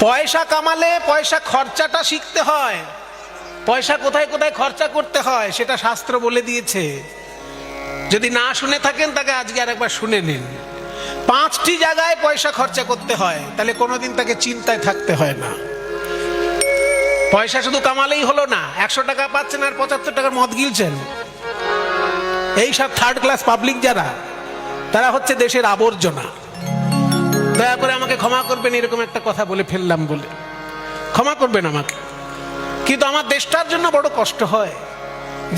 পয়সা কামালে পয়সা খরচাটা শিখতে হয়। পয়সা কোথায় কোথায় খরচা করতে হয় সেটা শাস্ত্র বলে দিয়েছে। যদি না শুনে থাকেন তাকে আজকে আরেকবার শুনে নিন। 5টি জায়গায় পয়সা খরচা করতে হয়, তাহলে কোনোদিন তাকে চিন্তায় থাকতে হয় না। পয়সা শুধু কামালেই হলো না, 100 টাকা পাচ্ছেন আর 75 টাকার মদ গিলছেন। এই সব থার্ড ক্লাস পাবলিক যারা, তারা হচ্ছে দেশের আবর্জনা। দয়া করে আমাকে ক্ষমা করবেন, এরকম একটা কথা বলে ফেললাম বলে ক্ষমা করবেন আমাকে। কিন্তু আমার দেশটার জন্য বড় কষ্ট হয়।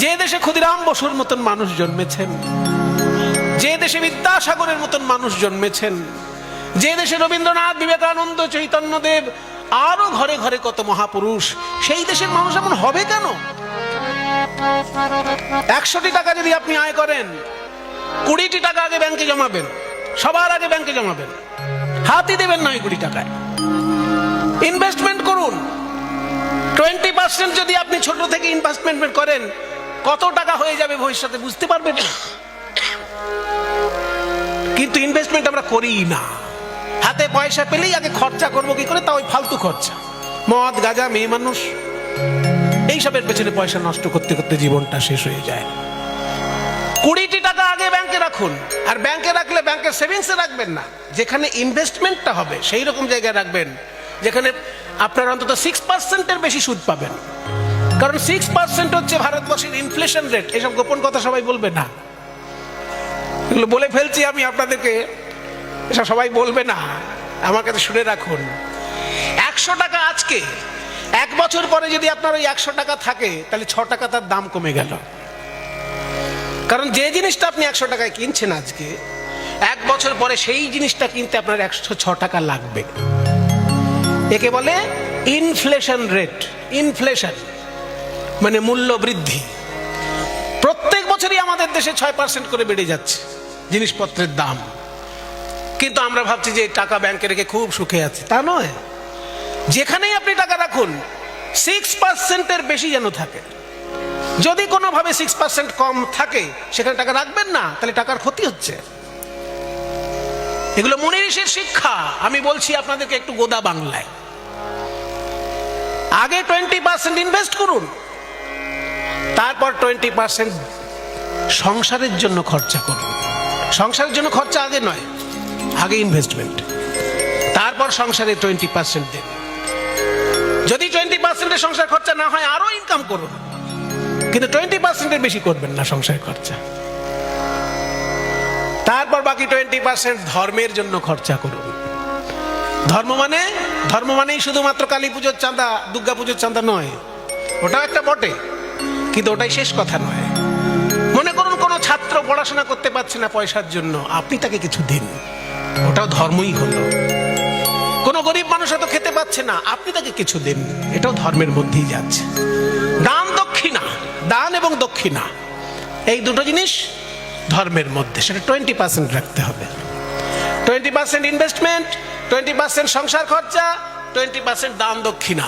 যে দেশে ক্ষুদিরাম বসুর মতন মানুষ জন্মেছেন, যে দেশে বিদ্যাসাগরের মতন মানুষ জন্মেছেন, যে দেশে রবীন্দ্রনাথ, বিবেকানন্দ, চৈতন্যদেব, আরো ঘরে ঘরে কত মহাপুরুষ, সেই দেশের মানুষ এমন হবে কেন? 100টি টাকা যদি আপনি আয় করেন, 20টি টাকা আগে ব্যাংকে জমাবেন, সবার আগে ব্যাংকে জমাবেন, হাতই দেবেন না ওই 20 টাকায়। ইনভেস্টমেন্ট করুন। 20% যদি আপনি ছোট থেকে ইনভেস্টমেন্ট করেন, কত টাকা হয়ে যাবে ভবিষ্যতে বুঝতে পারবেন না। কিন্তু ইনভেস্টমেন্ট আমরা করিই না। হাতে পয়সা পেলেই আগে খরচা করবো কি করে, তা ওই ফালতু খরচা, মদ, গাঁজা, মেয়ে মানুষ, এইসবের পেছনে পয়সা নষ্ট করতে করতে জীবনটা শেষ হয়ে যায়। 20টি টাকা আগে ব্যাংকে রাখুন। আর ব্যাংকে রাখলে ব্যাংকের সেভিংসে রাখবেন না, যেখানে ইনভেস্টমেন্টটা হবে সেই রকম জায়গায় রাখবেন যেখানে আপনার অন্তত 6%-এর বেশি সুদ পাবেন। কারণ 6% হচ্ছে ভারতবর্ষের ইনফ্লেশন রেট। এসব গোপন কথা সবাই বলবে না, এগুলো বলে ফেলছি আমি আপনাদেরকে, এসব সবাই বলবে না, আমার কাছে শুনে রাখুন। 100 টাকা আজকে, 1 বছর পরে যদি আপনার ওই 100 টাকা থাকে, তাহলে 6 টাকা তার দাম কমে গেল। কারণ যে জিনিসটা আপনি 100 টাকায় কিনছেন আজকে, 1 বছর পরে সেই জিনিসটা কিনতে আপনার 106 টাকা লাগবে। একে বলে ইনফ্লেশন রেট। ইনফ্লেশন মানে মূল্য বৃদ্ধি। প্রত্যেক বছরই আমাদের দেশে 6% করে বেড়ে যাচ্ছে জিনিসপত্রের দাম। কিন্তু আমরা ভাবছি যে টাকা ব্যাংকে রেখে খুব সুখে আছে, তা নয়। যেখানেই আপনি টাকা রাখুন, 6%-এর বেশি যেন থাকে। যদি কোনোভাবে 6% কম থাকে, সেখানে টাকা রাখবেন না, তাহলে টাকার ক্ষতি হচ্ছে। এগুলো মুনি ঋষির শিক্ষা। আমি বলছি আপনাদেরকে একটু গোদা বাংলায়। আগে 20% ইনভেস্ট করুন, তারপর 20% সংসারের জন্য খরচা করুন। সংসারের জন্য খরচা আগে নয়, আগে ইনভেস্টমেন্ট, তারপর সংসারে 20% দেন। যদি 20%-এর সংসার খরচা না হয়, আরো ইনকাম করুন, কিন্তু 20%-এর বেশি করবেন না সংসার খরচা। তারপর বাকি 20% ধর্মের জন্য খরচা করুন। ধর্ম মানেই শুধুমাত্র কালী পুজোর চাঁদা, দুর্গা পুজোর চাঁদা নয়। ওটাও একটা বটে, কিন্তু ওটাই শেষ কথা নয়। মনে করুন কোনো ছাত্র পড়াশোনা করতে পারছে না পয়সার জন্য, আপনি তাকে কিছু দিন, ওটাও ধর্মই হলো। কোনো গরিব মানুষ হয়তো খেতে পাচ্ছে না, আপনি তাকে কিছু দিন, এটাও ধর্মের মধ্যেই যাচ্ছে। দান দক্ষিণা, দান এবং দক্ষিণা, এই দুটো জিনিস ধর্মের মধ্যে, সেটা 20% রাখতে হবে। 20% ইনভেস্টমেন্ট, 20% সংসার খরচা, 20% দান দক্ষিণা,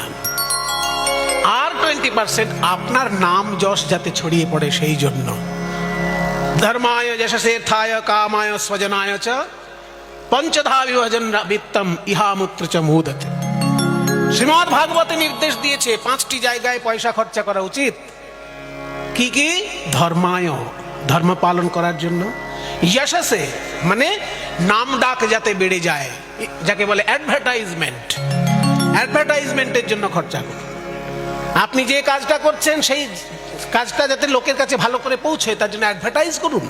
আর 20% আপনার নাম যশ যাতে ছড়িয়ে পড়ে সেই জন্য। ধর্মায় যশসের্থায় কামায় স্বজনায় চ পঞ্চধা বিভজন বিত্তম ইহামূত্র চ মুদতে। শ্রীমদ্ ভাগবতে নির্দেশ দিয়েছে 5টি জায়গায় পয়সা খরচা করা উচিত। কি কি? ধর্মায়, ধর্ম পালন করার জন্য। যশসে মানে নাম ডাক যাতে বেড়ে যায়, যাকে বলে অ্যাডভার্টাইজমেন্ট, অ্যাডভার্টাইজমেন্টের জন্য খরচা করুন। আপনি যে কাজটা করছেন সেই কাজটা যাতে লোকের কাছে ভালো করে পৌঁছে, তার জন্য অ্যাডভার্টাইজ করুন।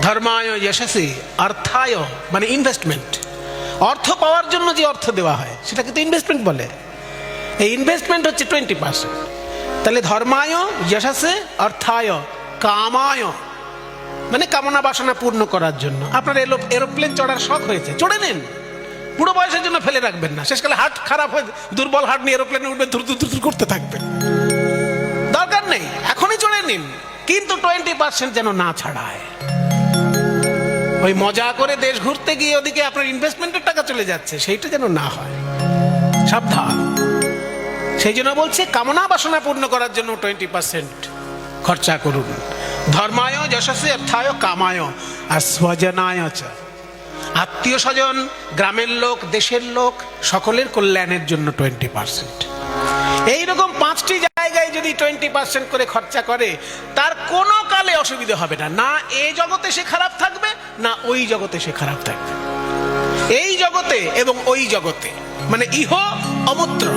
ধর্মায় যশসে অর্থায় মানে ইনভেস্টমেন্ট, অর্থ পাওয়ার জন্য যে অর্থ দেওয়া হয় সেটা কিন্তু ইনভেস্টমেন্ট বলে। এই ইনভেস্টমেন্ট হচ্ছে 20%। তাহলে ধর্মায় যশসে অর্থায় কামায় মানে কামনা বাসনা পূর্ণ করার জন্য। আপনার এরোপ্লেন চড়ার শখ হয়েছে, চড়ে নেন, পুরো বয়সের জন্য ফেলে রাখবেন না। শেষকালে হার্ট খারাপ হয়ে দুর্বল হার্ট নিয়ে এরোপ্লেনে উঠবেন, ধুর ধুর করতে থাকবেন, দরকার নেই, এখনই চড়ে নিন, কিন্তু 20% যেন না ছাড়ায়। ওই মজা করে দেশ ঘুরতে গিয়ে ওদিকে আপনার ইনভেস্টমেন্টের টাকা চলে যাচ্ছে, সেইটা যেন না হয়, সাবধান। সেই জন্য বলছে কামনা বাসনা পূর্ণ করার জন্য 20% খরচা করুন। ধর্মায় যশসে অর্থায় কামায় আর স্বজনায় চ। আত্মীয় স্বজন, গ্রামের লোক, দেশের লোক, সকলের কল্যাণের জন্য 20%। এইরকম 5টি জায়গায় যদি 20% করে খরচা করে, তার কোনো কালে অসুবিধা হবে না। না এই জগতে সে খারাপ থাকবে, না ওই জগতে সে খারাপ থাকবে। এই জগতে এবং ওই জগতে, মানে ইহ অমূত্র,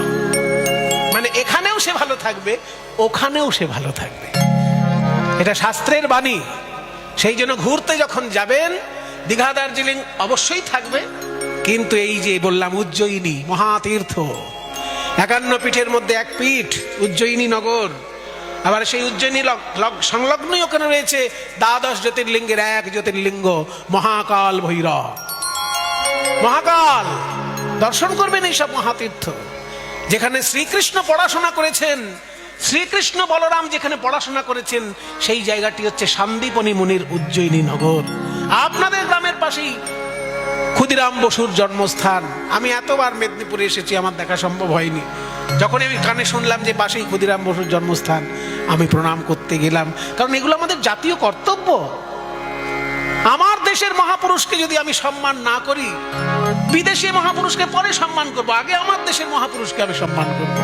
মানে এখানেও সে ভালো থাকবে, ওখানেও সে ভালো থাকবে। এটা শাস্ত্রের বাণী। সেই জন্য ঘুরতে যখন যাবেন, দীঘা দার্জিলিং অবশ্যই থাকবে, কিন্তু এই যে বললাম উজ্জয়িনী মহাতীর্থ, 51 পীঠের মধ্যে এক পীঠ উজ্জয়িনী নগর। আবার সেই উজ্জয়িনী সংলগ্নই ওখানে রয়েছে দ্বাদশ জ্যোতির্লিঙ্গের এক জ্যোতির্লিঙ্গ মহাকাল ভৈরব। মহাকাল দর্শন করবেন এইসব মহাতীর্থ, যেখানে শ্রীকৃষ্ণ পড়াশোনা করেছেন, শ্রীকৃষ্ণ বলরাম যেখানে পড়াশোনা করেছেন, সেই জায়গাটি হচ্ছে সন্দীপনী মুনির উজ্জয়িনী নগর। আপনাদের গ্রামের পাশেই ক্ষুদিরাম বসুর জন্মস্থান। আমি এতবার মেদিনীপুরে এসেছি, আমার দেখা সম্ভব হয়নি। যখন আমি কানে শুনলাম যে পাশেই ক্ষুদিরাম বসুর জন্মস্থান, আমি প্রণাম করতে গেলাম, কারণ এগুলো আমাদের জাতীয় কর্তব্য। আমার দেশের মহাপুরুষকে যদি আমি সম্মান না করি, বিদেশি মহাপুরুষকে পরে সম্মান করবো, আগে আমার দেশের মহাপুরুষকে আমি সম্মান করবো।